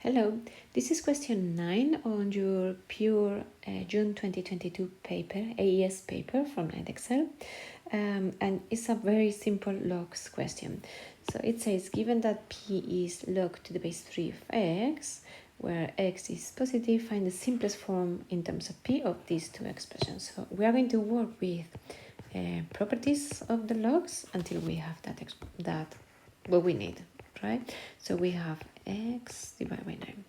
Hello, this is question 9 on your pure June 2022 paper, AES paper from Edexcel, and it's a very simple logs question. So it says, given that p is log to the base 3 of x, where x is positive, find the simplest form in terms of p of these two expressions. So we are going to work with properties of the logs until we have that what we need, right? So we have x divided by 9.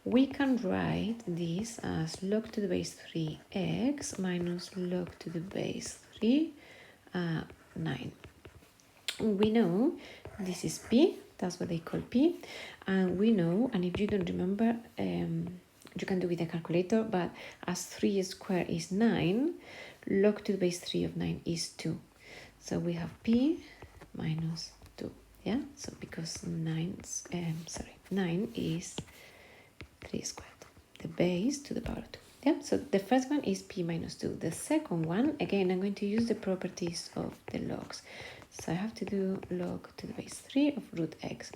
We can write this as log to the base 3x minus log to the base 3, 9. We know this is p, that's what they call p, and we know, and if you don't remember, you can do with a calculator, but as 3 squared is 9, log to the base 3 of 9 is 2. So we have p minus 2. Yeah, so because 9 is 3 squared, the base to the power of 2. Yeah, so the first one is p minus 2. The second one, again, I'm going to use the properties of the logs. So I have to do log to the base 3 of root x,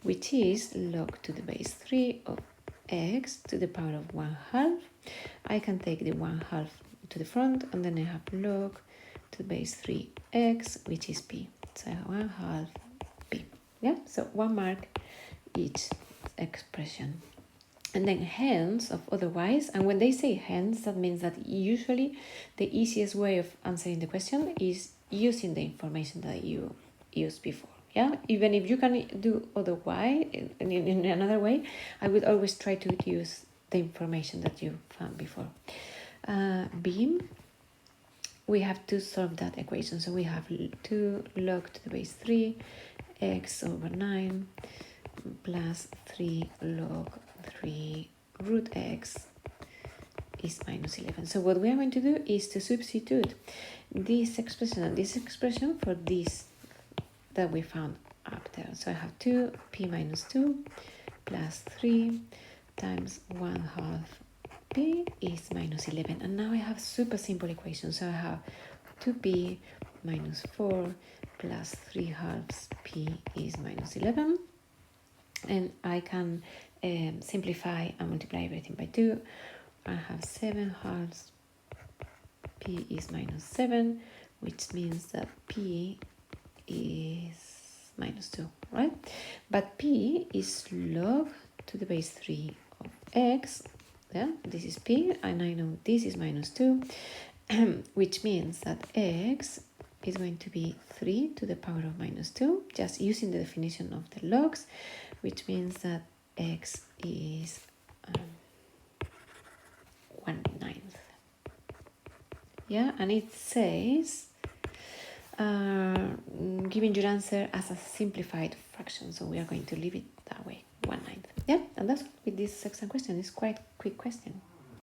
which is log to the base 3 of x to the power of 1/2. I can take the 1/2 to the front, and then I have log to the base 3x, which is p. So I have 1/2 p. Yeah, so 1 mark each expression. And then hence of otherwise, and when they say hence, that means that usually the easiest way of answering the question is using the information that you used before. Yeah, even if you can do otherwise in another way, I would always try to use the information that you found before. B, we have to solve that equation. So we have 2 log to the base 3 x over 9 plus 3 log 3 root x is minus 11. So what we are going to do is to substitute this expression and this expression for this that we found up there. So I have 2 p minus 2 plus 3 times 1/2 p is minus 11. And now I have super simple equation. So I have 2p minus 4 plus 3/2 p is minus 11. And I can simplify and multiply everything by 2. I have 7/2 p is minus 7, which means that p is minus 2, right? But p is log to the base 3 of x. Yeah, this is p, and I know this is minus 2, which means that x is going to be 3 to the power of minus 2, just using the definition of the logs, which means that x is 1/9. Yeah, and it says giving your answer as a simplified fraction, so we are going to leave it that way, 1/9. Yeah, and that's all with this exam question. It's quite a quick question.